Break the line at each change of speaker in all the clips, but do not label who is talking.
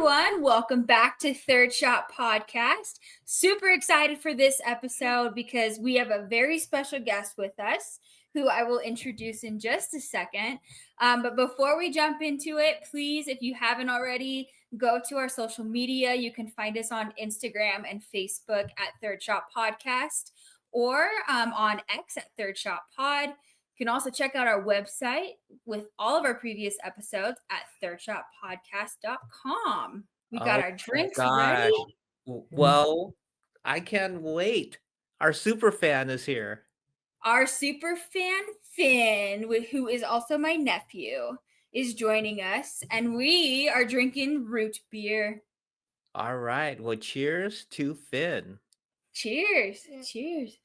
everyone. Welcome back to Third Shot Podcast. Super excited for this episode because we have a very special guest with us who I will introduce in just a second. But before we jump into it, please, if you haven't already, go to our social media. You can find us on Instagram and Facebook at Third Shot Podcast or on X at Third Shot Pod. You can also check out our website with all of our previous episodes at thirdshotpodcast.com. We got our drinks ready.
Well, I can't wait. Our super fan is here.
Our super fan Finn, who is also my nephew, is joining us, and we are drinking root beer.
All right. Well, cheers to Finn.
Cheers. Cheers.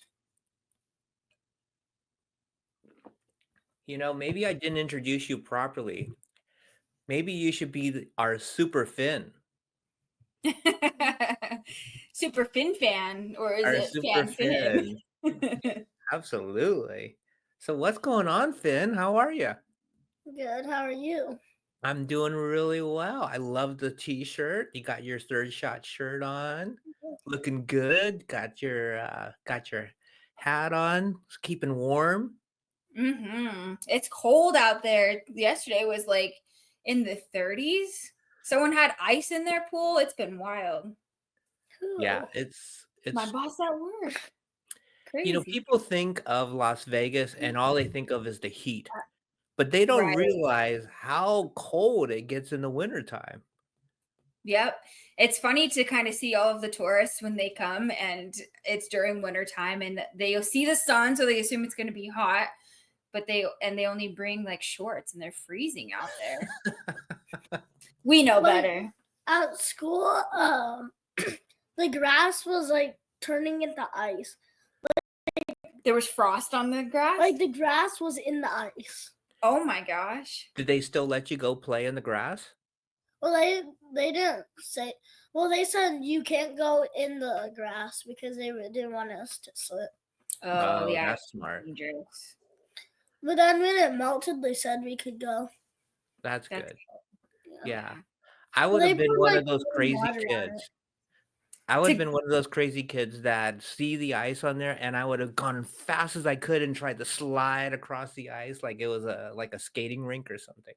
You know, maybe I didn't introduce you properly. Maybe you should be our super Finn.
Super Finn fan, or is
Our
it
super
Finn?
Absolutely. So what's going on, Finn? How are you?
Good. How are you?
I'm doing really well. I love the t-shirt. You got your third shot shirt on. Looking good. Got your hat on. Keeping warm.
It's cold out there. Yesterday was like in the 30s. Someone had ice in their pool. It's been wild.
Yeah, it's
my boss at work. Crazy.
You know, people think of Las Vegas and all they think of is the heat, but they don't realize how cold it gets in the wintertime.
Yep. It's funny to kind of see all of the tourists when they come and it's during wintertime and they'll see the sun, so they assume it's going to be hot, but they only bring like shorts and they're freezing out there. We know better.
At school, the grass was like turning into ice.
There was frost on the grass?
Like the grass was in the ice.
Oh my gosh.
Did they still let you go play in the grass?
Well, they didn't say. Well, they said you can't go in the grass because they didn't want us to slip.
Oh yeah,
that's smart.
Dangerous.
But then when it melted, they said we could go.
That's good. Yeah.
Yeah.
I would have been one of those crazy kids. I would have been one of those crazy kids that see the ice on there, and I would have gone as fast as I could and tried to slide across the ice like it was a skating rink or something.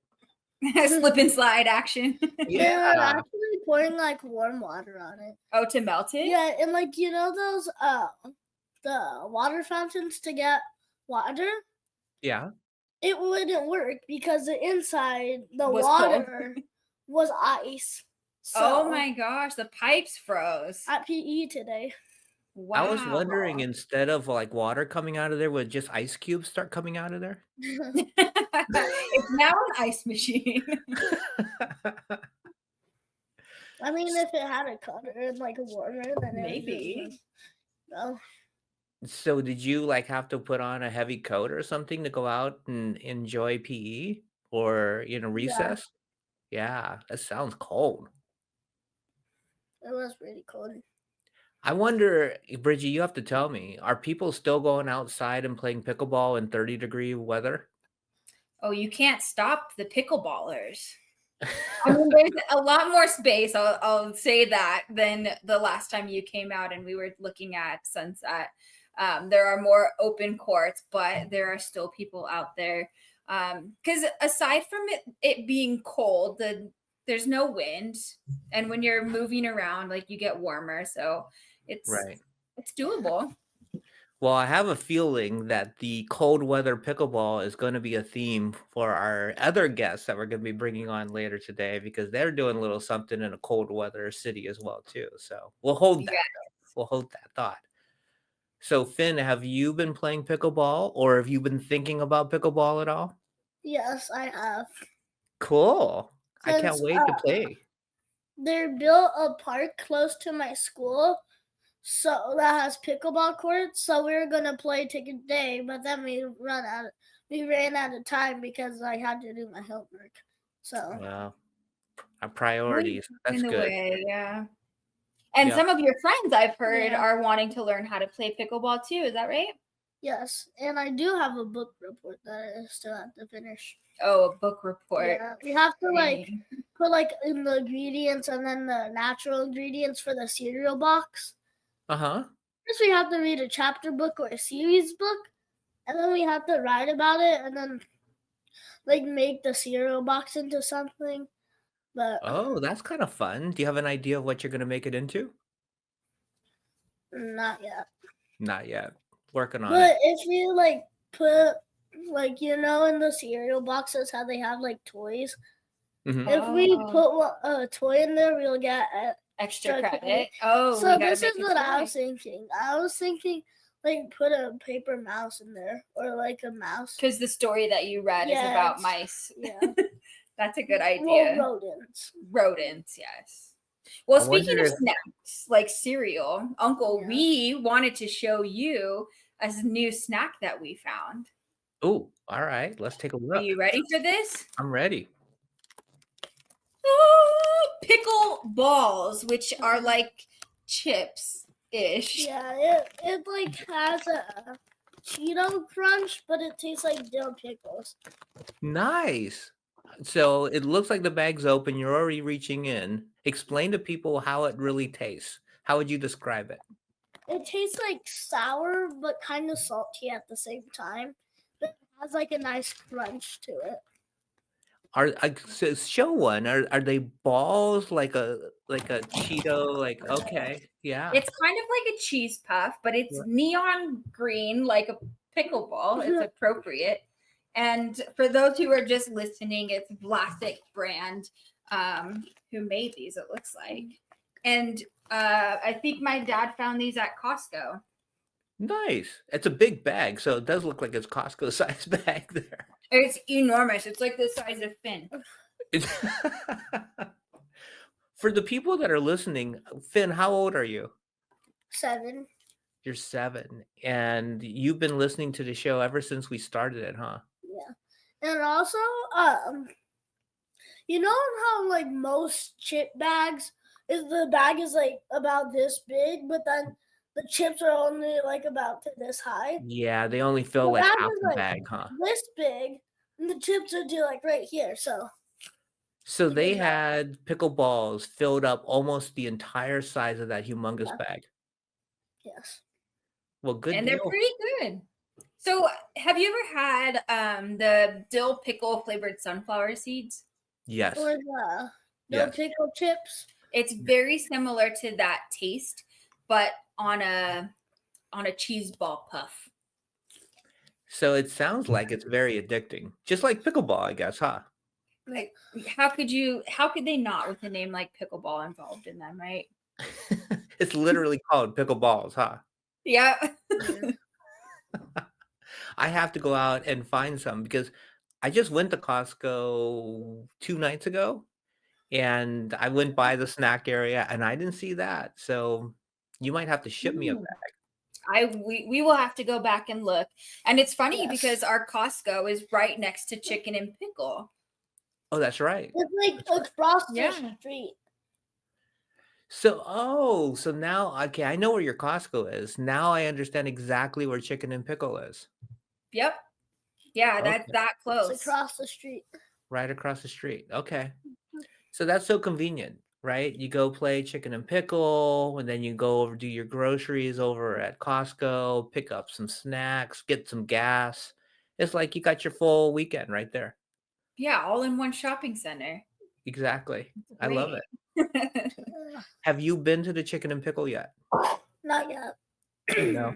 Slip and slide action.
Yeah. They were actually pouring like warm water on it.
Oh, to melt it?
Yeah, and like you know those the water fountains to get water?
Yeah.
It wouldn't work because the inside the water was ice.
So, oh my gosh, the pipes froze.
At PE today.
Wow.
I was wondering, instead of like water coming out of there, would just ice cubes start coming out of there?
It's now an ice machine.
I mean, if it had a cutter and like a warmer, then
maybe.
No.
So did you like have to put on a heavy coat or something to go out and enjoy PE or, you know, recess? Yeah, that sounds cold.
It was really cold.
I wonder, Brigie, you have to tell me, are people still going outside and playing pickleball in 30-degree weather?
Oh, you can't stop the pickleballers. I mean, there's a lot more space, I'll say that, than the last time you came out and we were looking at sunset. There are more open courts, but there are still people out there. Because aside from it being cold, there's no wind, and when you're moving around, like you get warmer, so it's doable.
Well, I have a feeling that the cold weather pickleball is going to be a theme for our other guests that we're going to be bringing on later today, because they're doing a little something in a cold weather city as well too. So we'll hold that. We'll hold that thought. So Finn, have you been playing pickleball, or have you been thinking about pickleball at all?
Yes, I have.
Cool. I can't wait to play.
They built a park close to my school, so that has pickleball courts. So we were gonna play today, but then we ran out of time because I had to do my homework. So
our priorities. That's good.
Yeah. And some of your friends, I've heard, are wanting to learn how to play pickleball too. Is that right?
Yes, and I do have a book report that I still have to finish.
Oh, a book report.
Yeah, we have to
Dang.
put in the ingredients and then the natural ingredients for the cereal box.
Uh-huh.
First, we have to read a chapter book or a series book, and then we have to write about it, and then make the cereal box into something. But
Oh, that's kind of fun. Do you have an idea of what you're going to make it into?
not yet.
Not yet. Working on it.
But if you put in the cereal boxes how they have toys.
Mhm.
If we
Oh.
put a toy in there, we'll get
Extra
extra
credit. Oh, we
So
gotta
this
make
is
a
what I
toy.
was thinking. I was thinking put a paper mouse in there or a mouse.
Because the story that you read is
Yeah,
about
it's-
mice.
Yeah.
That's a good
Well,
idea.
rodents.
Rodents, yes. Well,
I
speaking
wonder
of
if-
snacks, like cereal, Uncle,
Yeah.
we wanted to show you a new snack that we found.
Oh, all right. Let's take a
Are
look.
you ready for this?
I'm ready.
Pickle balls, which are like chips-ish.
Yeah, it has a Cheeto crunch, but it tastes like dill pickles.
Nice. So it looks like the bag's open. You're already reaching in. Explain to people how it really tastes. How would you describe it?
It tastes sour, but kind of salty at the same time. But it has a nice crunch to it.
So show one. Are they balls like a Cheeto? Okay, yeah.
It's kind of like a cheese puff, but it's
Yeah.
neon green, like a pickleball. It's appropriate. And for those who are just listening, it's Vlasic brand who made these, it looks like. And I think my dad found these at Costco.
Nice. It's a big bag, so it does look like it's Costco size bag there.
It's enormous. It's like the size of Finn.
For the people that are listening, Finn, how old are you?
7.
You're 7, and you've been listening to the show ever since we started it, huh?
Yeah. And also, you know how most chip bags the bag is about this big, but then the chips are only about to this high.
Yeah, they only fill
The
like
bag
half
is
the bag, huh?
this big, and the chips are to right here. So
So
It's a
they
big bag.
had pickleballs filled up almost the entire size of that humongous
Yeah.
bag.
Yes.
Well, good
And they're
deal.
pretty good. So have you ever had the dill pickle flavored sunflower seeds?
Yes.
Or the
Yes.
pickle chips.
It's very similar to that taste, but on a cheese ball puff.
So it sounds like it's very addicting. Just like pickleball, I guess, huh?
Like how could they not with a name like pickleball involved in them, right?
It's literally called pickleballs, huh?
Yeah.
I have to go out and find some because I just went to Costco 2 nights ago, and I went by the snack area, and I didn't see that, so you might have to ship me a bag.
We will have to go back and look. And it's funny
Yes.
because our Costco is right next to Chicken and Pickle.
Oh, that's right.
It's across
Yeah.
the street.
So now, okay, I know where your Costco is. Now I understand exactly where Chicken and Pickle is.
Yep. Yeah, that's
Okay.
that close.
It's across the street.
Right across the street. Okay. So that's so convenient, right? You go play Chicken and Pickle, and then you go over do your groceries over at Costco, pick up some snacks, get some gas. It's like you got your full weekend right there.
Yeah, all in one shopping center.
Exactly. I love it.
it.
Have you been to the Chicken and Pickle yet?
Not yet.
No.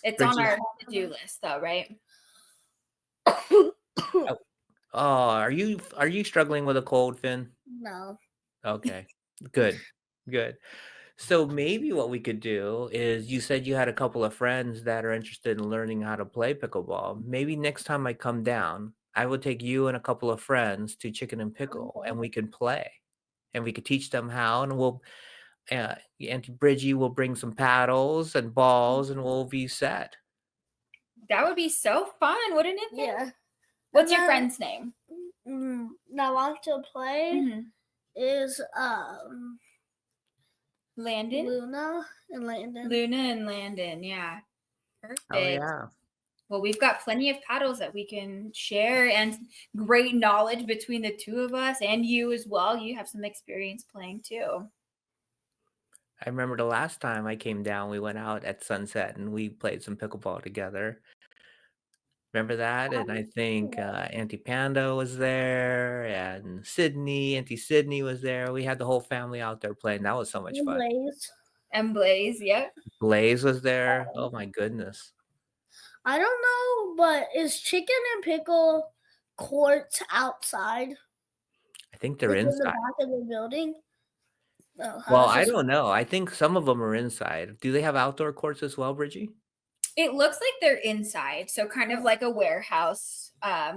It's on
Brigie?
our to-do list though, right?
Oh, are you struggling with a cold, Finn?
No.
Okay. Good. Good. So maybe what we could do is you said you had a couple of friends that are interested in learning how to play pickleball. Maybe next time I come down, I will take you and a couple of friends to Chicken and Pickle
Okay.
and we can play. And we could teach them how, and we'll Auntie Bridgie will bring some paddles and balls and we'll be set.
That would be so fun, wouldn't it? Finn?
Yeah.
What's
And
your
then-
friend's name?
Now want to play is
Landon?
Luna and Landon.
Luna and Landon, yeah. Perfect.
Oh yeah.
Well, we've got plenty of paddles that we can share and great knowledge between the two of us and you as well. You have some experience playing too.
I remember the last time I came down, we went out at sunset and we played some pickleball together. Remember that? And I think Auntie Panda was there, and Auntie Sydney was there. We had the whole family out there playing. That was so much fun.
Blaze.
And Blaze, yep.
Blaze was there. Oh my goodness.
I don't know, but is Chicken and Pickle courts outside?
I think they're
Like in the
inside.
back of the building? No,
Well, I don't know. I think some of them are inside. Do they have outdoor courts as well, Brigie?
It looks like they're inside, so kind of like a warehouse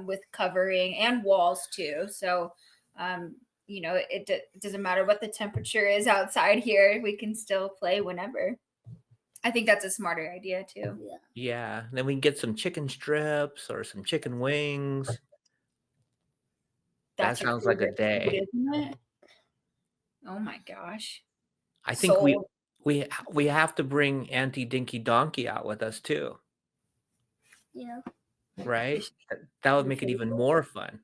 with covering and walls too. So, it doesn't matter what the temperature is outside here. We can still play whenever. I think that's a smarter idea too.
Yeah. Then we can get some chicken strips or some chicken wings. That sounds like a day.
Isn't it? Oh my gosh.
I think we have to bring Auntie Dinky Donkey out with us too.
Yeah.
Right? That would make it even more fun.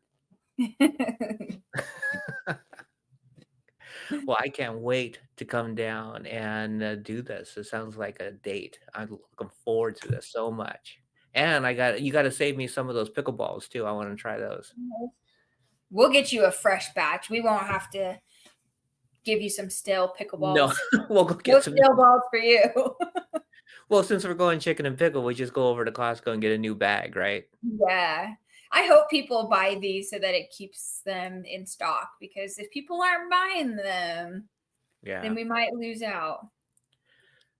Well, I can't wait to come down and do this. It sounds like a date. I'm looking forward to this so much. And you got to save me some of those pickleballs too. I want to try those.
We'll get you a fresh batch. We won't have to give you some stale pickleballs.
No, we'll go get some
stale balls for you.
Well, since we're going chicken and pickle, we just go over to Costco and get a new bag, right?
Yeah. I hope people buy these so that it keeps them in stock, because if people aren't buying them, then we might lose out.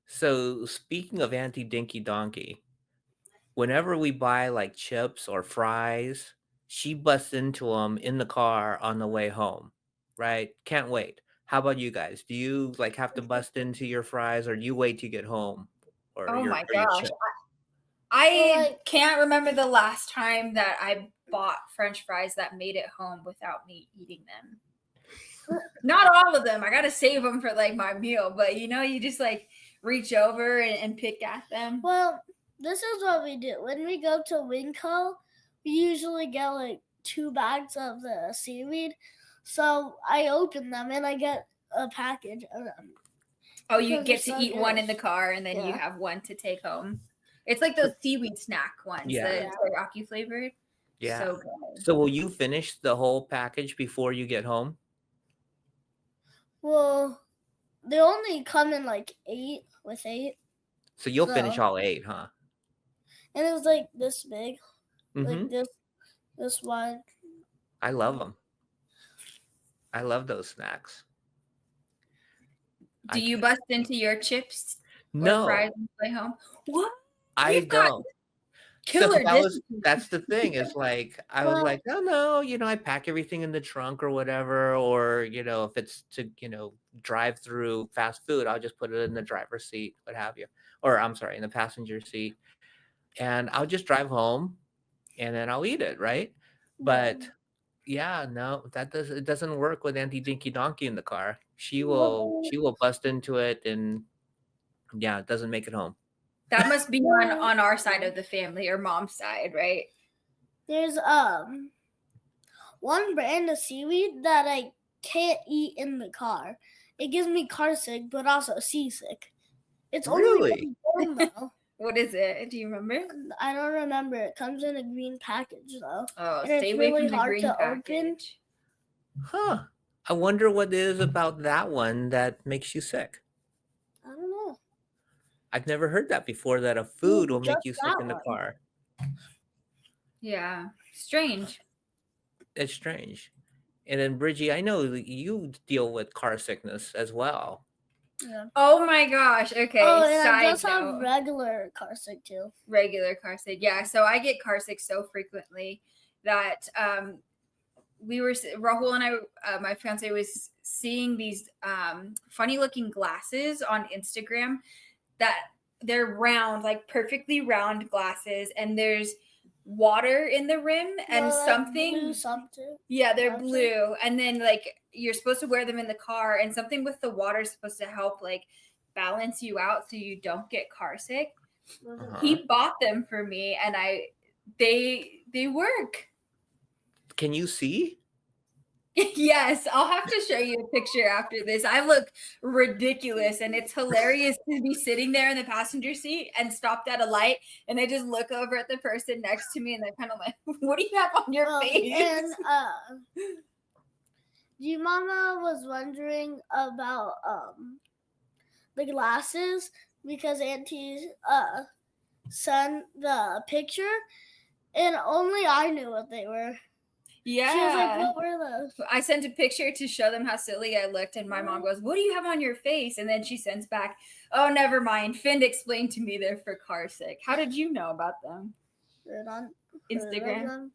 So speaking of Auntie Dinky Donkey, whenever we buy like chips or fries, she busts into them in the car on the way home, right? Can't wait. How about you guys? Do you like have to bust into your fries, or do you wait to get home? Or
oh
your,
my
or your
gosh.
chips?
I can't remember the last time that I bought French fries that made it home without me eating them. Not all of them. I got to save them for like my meal, but you just like reach over and pick at them.
Well, this is what we do. When we go to Winco, we usually get like 2 bags of the seaweed. So I open them and I get a package of them.
Oh, you get to eat one in the car and then you have one to take home. It's like those seaweed snack ones, the teriyaki flavored.
Yeah.
So good.
So will you finish the whole package before you get home?
Well, they only come in like 8 with 8.
So you'll finish all 8, huh?
And it was like this big,
Mm-hmm.
like this wide.
I love them. I love those snacks.
Do you bust into your chips?
No.
Or fries and play home? What?
I don't.
Killer.
That's the thing. It's like I was like, oh no, I pack everything in the trunk or whatever, or if it's to drive through fast food, I'll just put it in the driver's seat, what have you, or I'm sorry, in the passenger seat, and I'll just drive home, and then I'll eat it, right? But yeah, no, it doesn't work with Auntie Dinky Donkey in the car. She will bust into it, and yeah, it doesn't make it home.
That must be on our side of the family, or mom's side, right?
There's one brand of seaweed that I can't eat in the car. It gives me car sick, but also seasick. It's
really
only though.
What is it? Do you remember?
I don't remember. It comes in a green package though.
Oh,
and
stay
it's
away
really
from the
hard
green
to
package.
Huh. I wonder what it is about that one that makes you sick.
I don't know.
I've never heard that before, that a food will make you sick in the car.
Yeah. Strange.
It's strange. And then, Brigie, I know you deal with car sickness as well.
Yeah.
Oh my gosh. Okay.
Oh, and I just have regular car sick too.
Regular car sick. Yeah. So I get car sick so frequently that Rahul and I, my fiance was seeing these funny looking glasses on Instagram that they're round, like perfectly round glasses, and there's water in the rim and
blue something.
Yeah, they're blue, and then like you're supposed to wear them in the car, and something with the water is supposed to help like balance you out so you don't get car sick. He bought them for me, and they work.
Can you see?
Yes, I'll have to show you a picture after this. I look ridiculous, and it's hilarious to be sitting there in the passenger seat and stopped at a light, and I just look over at the person next to me, and they're kind of like, "What do you have on your face?"
And your mama was wondering about the glasses because Auntie sent the picture, and only I knew what they were.
Yeah.
She was like, "What were those?"
I sent a picture to show them how silly I looked, and my mom goes, "What do you have on your face?" And then she sends back, "Oh, never mind. Finn explained to me they're for car sick." How did you know about them?
On
Instagram?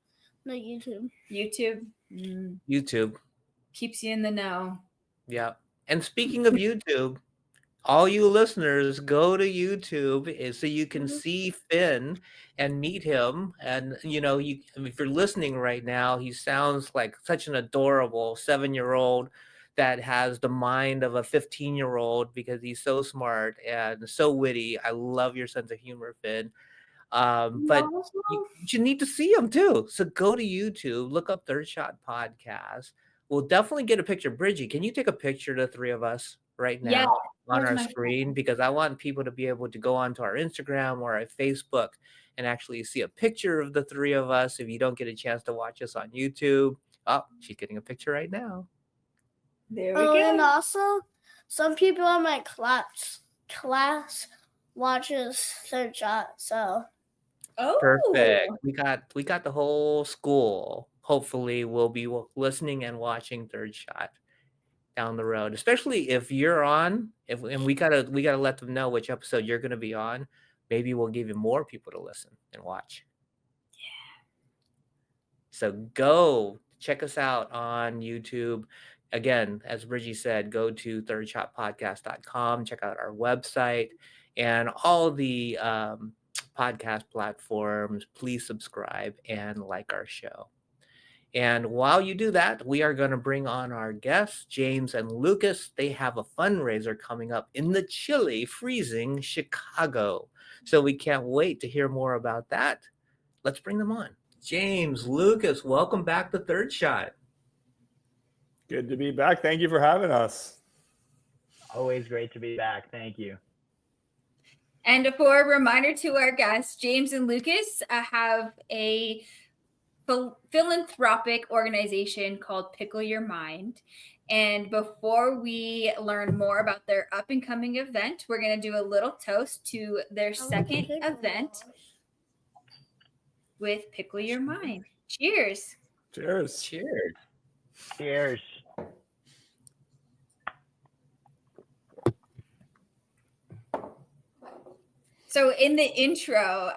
No, YouTube.
YouTube?
YouTube.
Keeps you in the know.
Yeah. And speaking of YouTube, all you listeners, go to YouTube so you can see Finn and meet him. And, if you're listening right now, he sounds like such an adorable 7-year-old that has the mind of a 15-year-old because he's so smart and so witty. I love your sense of humor, Finn. But you need to see him too. So go to YouTube, look up Third Shot Podcast. We'll definitely get a picture. Brigie, can you take a picture of the three of us right now on our screen? Because I want people to be able to go onto our Instagram or our Facebook and actually see a picture of the three of us if you don't get a chance to watch us on YouTube. Oh, she's getting a picture right now.
There we go.
And also, some people in my class watches Third Shot, so.
Oh,
perfect. We got the whole school. Hopefully, will be listening and watching Third Shot down the road. Especially if you're on. And we gotta let them know which episode you're gonna be on. Maybe we'll give you more people to listen and watch. Yeah. So go check us out on YouTube. Again, as Brigie said, go to thirdshotpodcast.com. Check out our website and all the podcast platforms. Please subscribe and like our show. And while you do that, we are going to bring on our guests, James and Lucas. They have a fundraiser coming up in the chilly, freezing Chicago. So we can't wait to hear more about that. Let's bring them on. James, Lucas, welcome back to Third Shot.
Good to be back. Thank you for having us.
Always great to be back. Thank you.
And for a reminder to our guests, James and Lucas have a philanthropic organization called Pickle Your Mind. And before we learn more about their up and coming event, we're going to do a little toast to their second event with Pickle Your Mind. Cheers.
Cheers.
Cheers.
Cheers.
So in the intro,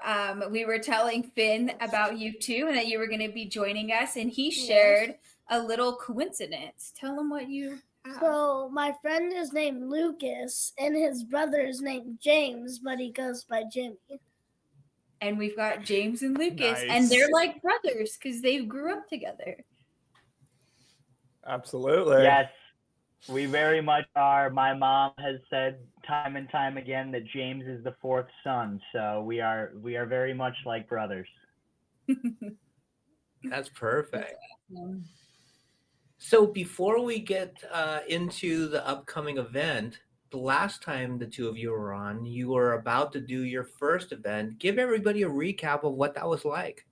we were telling Finn about you two and that you were going to be joining us, and he shared a little coincidence. Tell him what you have.
So my friend is named Lucas, and his brother is named James, but he goes by Jimmy.
And we've got James and Lucas,
Nice.
and they're like brothers because they grew up together.
Absolutely.
Yes, we very much are. My mom has said time and time again that James is the fourth son, so we are very much like brothers.
That's perfect. So before we get into the upcoming event, the last time the two of you were on, you were about to do your first event. Give everybody a recap of what that was like.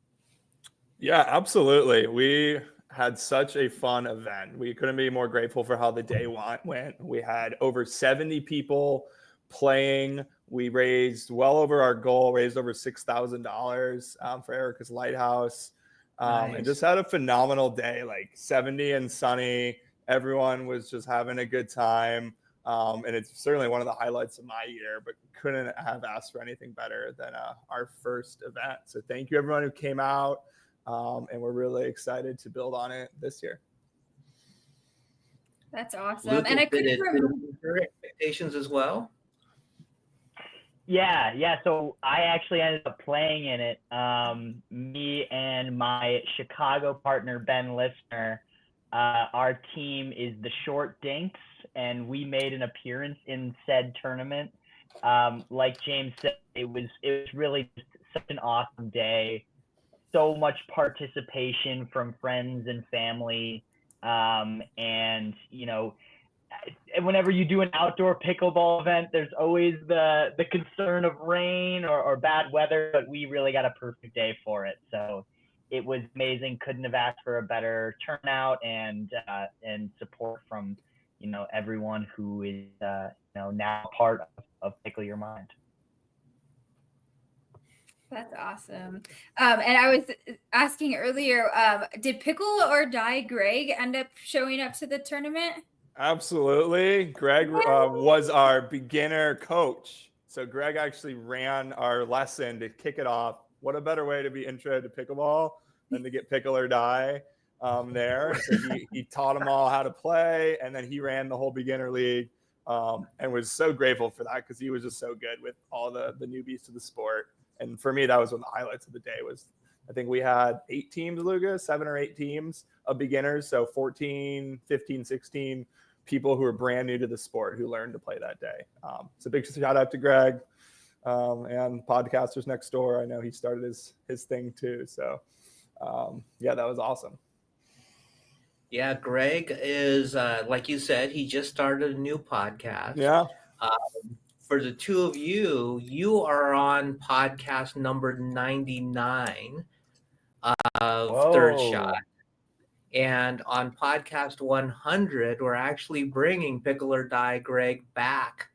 Yeah, absolutely. We had such a fun event. We couldn't be more grateful for how the day went. We had over 70 people playing. We raised well over our goal, raised over $6,000 for Erika's Lighthouse. And just had a phenomenal day, like 70 and sunny. Everyone was just having a good time. And it's certainly one of the highlights of my year, but couldn't have asked for anything better than our first event. So thank you everyone who came out. And we're really excited to build on it this year.
That's awesome.
Lucas,
And I
did
couldn't remember
your expectations as well?
Yeah. So I actually ended up playing in it. Me and my Chicago partner, Ben Listner, our team is the Short Dinks, and we made an appearance in said tournament. Like James said, it was really just such an awesome day. So much participation from friends and family, and whenever you do an outdoor pickleball event, there's always the concern of rain or bad weather, but we really got a perfect day for it. So it was amazing. Couldn't have asked for a better turnout and support from everyone who is now part of Pickle Your Mind.
That's awesome. And I was asking earlier, did Pickle or Die Greg end up showing up to the tournament?
Absolutely. Greg was our beginner coach. So Greg actually ran our lesson to kick it off. What a better way to be intro to pickleball than to get Pickle or Die there. So he taught them all how to play, and then he ran the whole beginner league, and was so grateful for that because he was just so good with all the newbies to the sport. And for me, that was one of the highlights of the day. Was I think we had 8 teams, Lucas, 7 or 8 teams of beginners. So 14, 15, 16 people who are brand new to the sport who learned to play that day. So big shout out to Greg and Podcasters Next Door. I know he started his thing too. So yeah, that was awesome.
Yeah, Greg is, like you said, he just started a new podcast.
Yeah.
For the two of you, you are on podcast number 99 of Third Shot. And on podcast 100, we're actually bringing Pickle or Die Greg back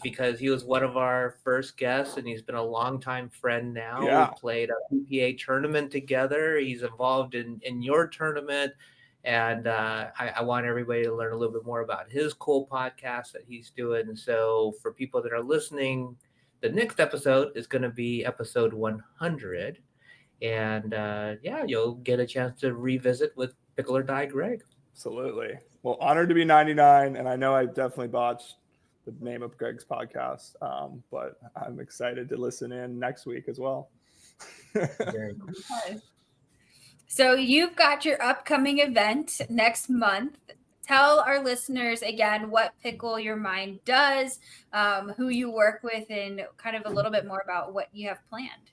because he was one of our first guests, and he's been a longtime friend now.
Yeah.
We played a PPA tournament together. He's involved in your tournament. And I want everybody to learn a little bit more about his cool podcast that he's doing. So for people that are listening, the next episode is going to be episode 100. And yeah, you'll get a chance to revisit with Pickle or Die Greg.
Absolutely. Well, honored to be 99. And I know I definitely botched the name of Greg's podcast, but I'm excited to listen in next week as well.
Very cool.
Okay. So you've got your upcoming event next month. Tell our listeners again what Pickle Your Mind does, who you work with, and kind of a little bit more about what you have planned.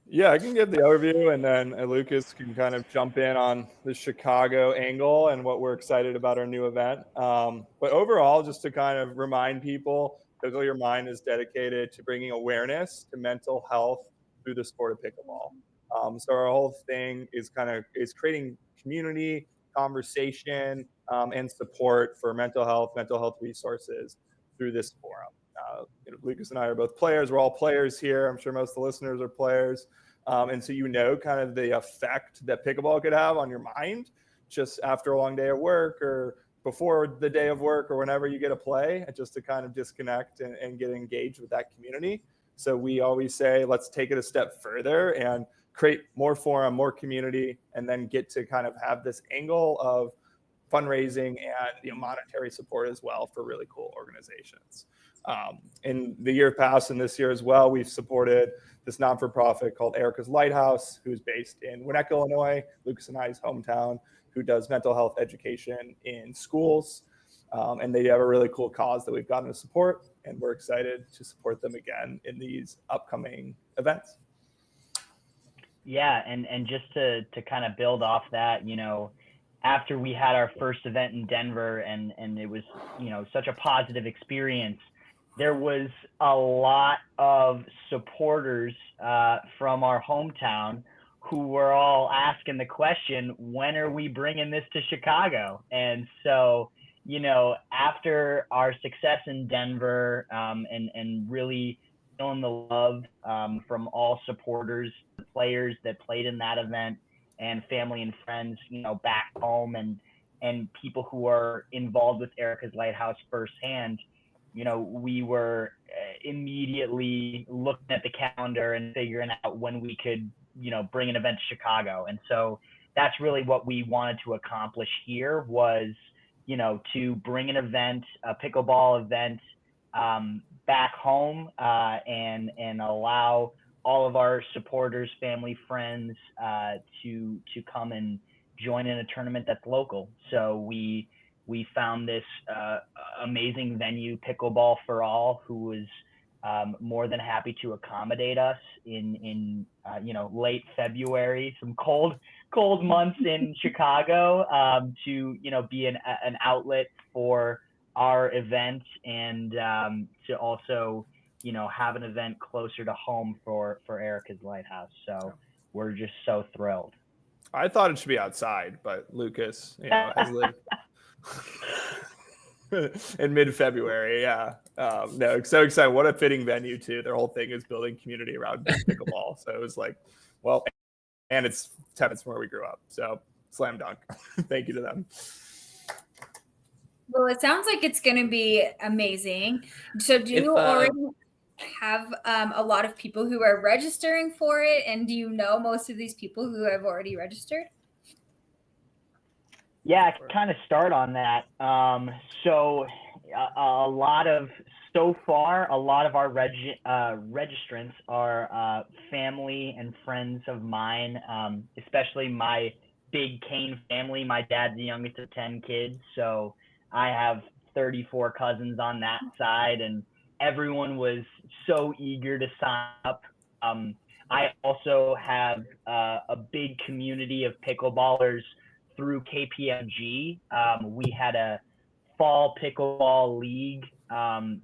Yeah, I can give the overview, and then Lucas can kind of jump in on the Chicago angle and what we're excited about our new event. But overall, just to kind of remind people, Pickle Your Mind is dedicated to bringing awareness to mental health through the sport of pickleball. So our whole thing is creating community, conversation, and support for mental health resources through this forum. Lucas and I are both players. We're all players here. I'm sure most of the listeners are players. And so kind of the effect that pickleball could have on your mind just after a long day of work or before the day of work or whenever you get to play, just to kind of disconnect and get engaged with that community. So we always say, let's take it a step further and create more forum, more community, and then get to kind of have this angle of fundraising and monetary support as well for really cool organizations. In the year past and this year as well, we've supported this non-for-profit called Erika's Lighthouse, who's based in Winnetka, Illinois, Lucas and I's hometown, who does mental health education in schools. And they have a really cool cause that we've gotten to support, and we're excited to support them again in these upcoming events.
Yeah, and just to kind of build off that, after we had our first event in Denver and it was, such a positive experience, there was a lot of supporters from our hometown who were all asking the question, when are we bringing this to Chicago? And so, after our success in Denver and really feeling the love from all supporters, the players that played in that event, and family and friends, back home, and people who are involved with Erika's Lighthouse firsthand, we were immediately looking at the calendar and figuring out when we could, bring an event to Chicago. And so that's really what we wanted to accomplish here was, to bring an event, a pickleball event, back home and allow all of our supporters, family, friends to come and join in a tournament that's local. So we we found this amazing venue, Pickleball for All, who was more than happy to accommodate us in late February, some cold months in Chicago, to be an outlet for our event, and to also have an event closer to home for Erika's Lighthouse. So we're just so thrilled.
I thought it should be outside, but Lucas, has lived in mid-February. Yeah. No, so excited. What a fitting venue too. Their whole thing is building community around pickleball. So it was like, well, and it's 10 minutes from where we grew up. So slam dunk. Thank you to them.
Well, it sounds like it's going to be amazing. So do you already have a lot of people who are registering for it? And do you know most of these people who have already registered?
Yeah, I can kind of start on that. So far, a lot of our registrants are family and friends of mine, especially my big Kane family. My dad's the youngest of 10 kids, so I have 34 cousins on that side, and everyone was so eager to sign up. I also have a big community of pickleballers through KPMG. We had a fall pickleball league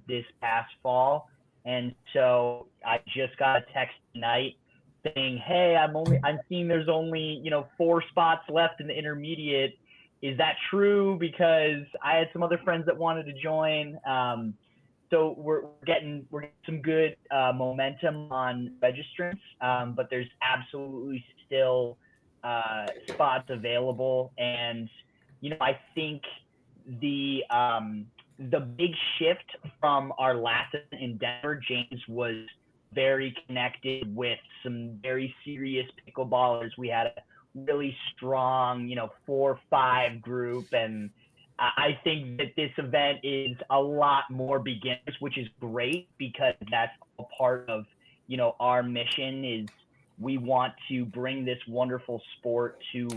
this past fall, and so I just got a text tonight saying, "Hey, I'm seeing there's only 4 spots left in the intermediate. Is that true?" Because I had some other friends that wanted to join. So we're getting some good momentum on registrants, but there's absolutely still spots available. And I think the big shift from our last event in Denver, James was very connected with some very serious pickleballers. We had a really strong 4-5 group, and I think that this event is a lot more beginners, which is great, because that's a part of our mission. Is we want to bring this wonderful sport to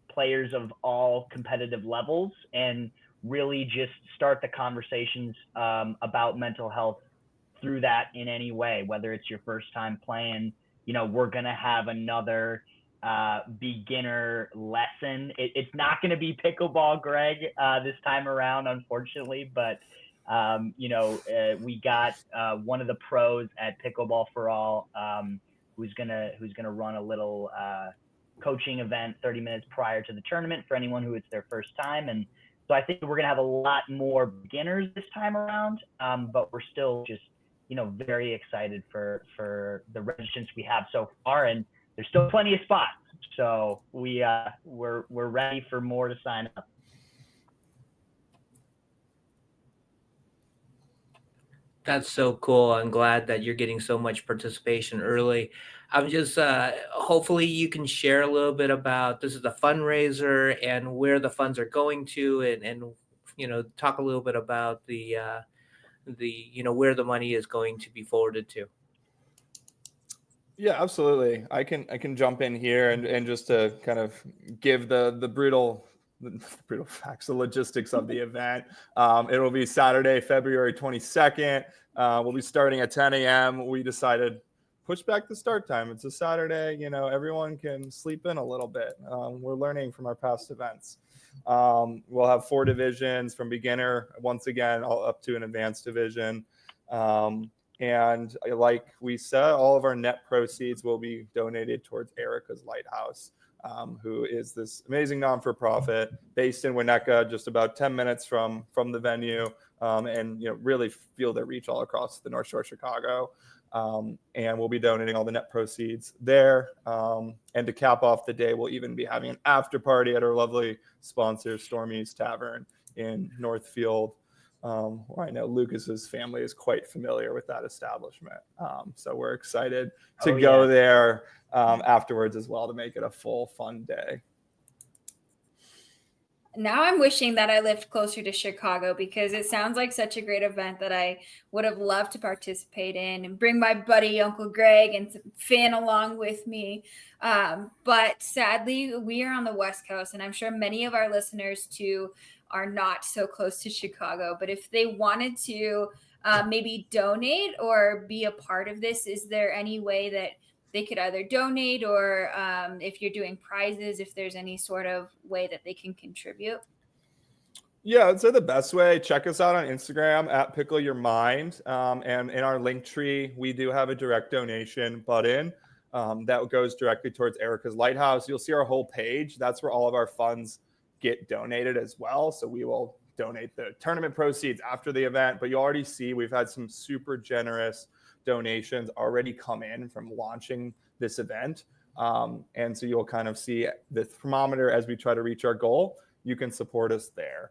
players of all competitive levels, and really just start the conversations about mental health through that in any way, whether it's your first time playing. We're going to have another beginner lesson. It's not going to be pickleball, Greg, this time around, unfortunately, but we got one of the pros at Pickleball for All, who's gonna run a little coaching event 30 minutes prior to the tournament for anyone who it's their first time. And so I think we're gonna have a lot more beginners this time around, but we're still just very excited for the registrants we have so far, and there's still plenty of spots. So we're ready for more to sign up.
That's so cool. I'm glad that you're getting so much participation early. I'm just hopefully you can share a little bit about, this is a fundraiser and where the funds are going to, and talk a little bit about the where the money is going to be forwarded to.
Yeah, absolutely. I can jump in here and just to kind of give the brutal facts, the logistics of the event. It will be Saturday, February 22nd. We'll be starting at 10 a.m. We decided push back the start time. It's a Saturday, everyone can sleep in a little bit. We're learning from our past events. We'll have 4 divisions, from beginner, once again, all up to an advanced division. And like we said, all of our net proceeds will be donated towards Erika's Lighthouse, who is this amazing non-for-profit based in Winnetka, just about 10 minutes from the venue, and really feel their reach all across the North Shore of Chicago. And we'll be donating all the net proceeds there. And to cap off the day, we'll even be having an after party at our lovely sponsor, Stormy's Tavern in Northfield. I know Lucas's family is quite familiar with that establishment. So we're excited to go there afterwards as well, to make it a full fun day.
Now I'm wishing that I lived closer to Chicago, because it sounds like such a great event that I would have loved to participate in and bring my buddy Uncle Greg and Finn along with me. But sadly, we are on the West Coast, and I'm sure many of our listeners too are not so close to Chicago. But if they wanted to maybe donate or be a part of this, is there any way that they could either donate or if you're doing prizes, if there's any sort of way that they can contribute?
Yeah, I'd say the best way, check us out on Instagram at Pickle Your Mind. And in our link tree, we do have a direct donation button that goes directly towards Erika's Lighthouse. You'll see our whole page. That's where all of our funds get donated as well. So we will donate the tournament proceeds after the event. But you already see we've had some super generous donations already come in from launching this event. And so you'll kind of see the thermometer as we try to reach our goal. You can support us there.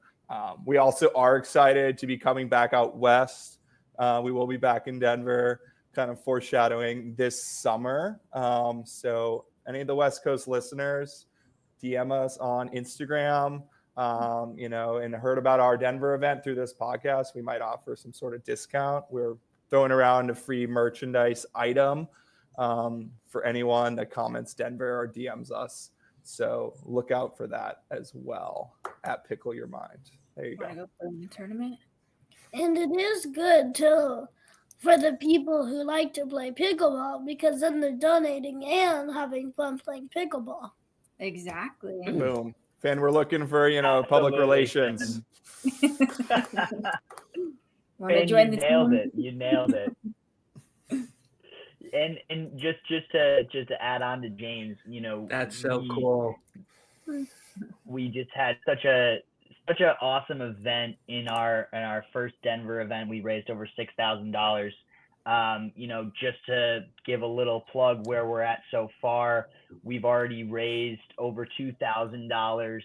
We also are excited to be coming back out west. We will be back in Denver, kind of foreshadowing this summer. So any of the West Coast listeners, DM us on Instagram, and heard about our Denver event through this podcast. We might offer some sort of discount. We're throwing around a free merchandise item for anyone that comments Denver or DMs us. So look out for that as well at Pickle Your Mind. There you go.
Go play in the tournament.
And it is good too for the people who like to play pickleball, because then they're donating and having fun playing pickleball.
Exactly.
Boom. Finn, we're looking for, public
Absolutely,
relations.
Want to
And
join
you
the
nailed
team?
it. You nailed it. And just to add on to James,
That's so cool.
We just had such an awesome event in our first Denver event. We raised over $6,000. Just to give a little plug where we're at so far, we've already raised over $2,000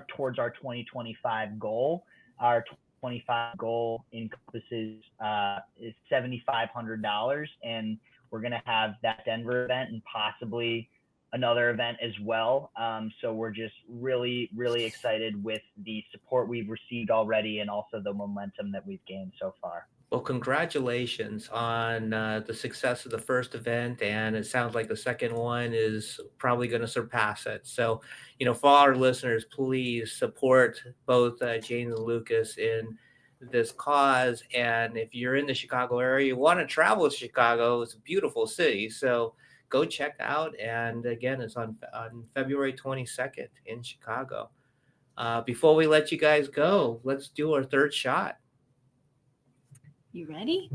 towards our 2025 goal. Our 25 goal encompasses is $7,500, and we're going to have that Denver event and possibly another event as well. So we're just really, really excited with the support we've received already and also the momentum that we've gained so far.
Well, congratulations on the success of the first event, and it sounds like the second one is probably going to surpass it. So, for all our listeners, please support both James and Lucas in this cause. And if you're in the Chicago area, you want to travel to Chicago, it's a beautiful city. So go check out. And again, it's on February 22nd in Chicago. Before we let you guys go, let's do our third shot.
You ready?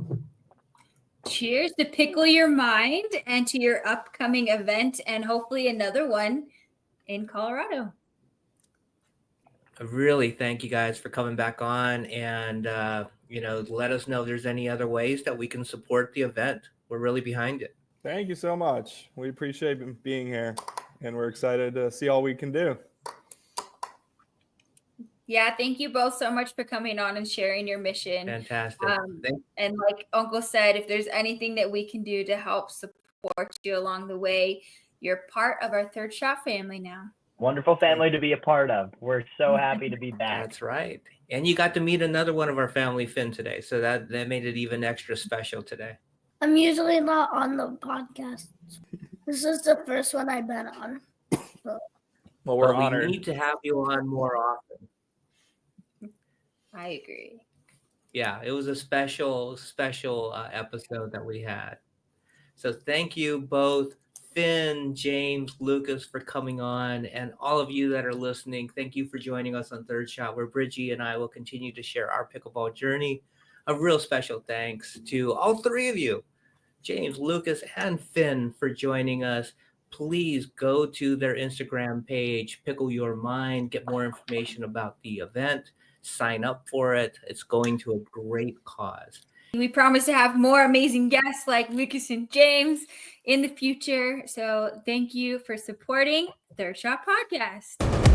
Cheers to Pickle Your Mind and to your upcoming event and hopefully another one in Colorado.
I really thank you guys for coming back on and, let us know if there's any other ways that we can support the event. We're really behind it.
Thank you so much. We appreciate being here, and we're excited to see all we can do.
Yeah, thank you both so much for coming on and sharing your mission.
Fantastic.
And like Uncle said, if there's anything that we can do to help support you along the way, you're part of our Third Shot family now.
Wonderful family to be a part of. We're so happy to be back.
That's right. And you got to meet another one of our family, Finn, today. So that made it even extra special today.
I'm usually not on the podcast. This is the first one I've been on. So.
Well, we're
But
honored.
We need to have you on more often.
I agree.
Yeah, it was a special episode that we had. So thank you both, Finn, James, Lucas, for coming on, and all of you that are listening. Thank you for joining us on Third Shot, where Brigie and I will continue to share our pickleball journey. A real special thanks to all three of you, James, Lucas, and Finn, for joining us. Please go to their Instagram page, Pickle Your Mind, get more information about the event. Sign up for it. It's going to a great cause.
We promise to have more amazing guests like Lucas and James in the future. So thank you for supporting Third Shot Podcast.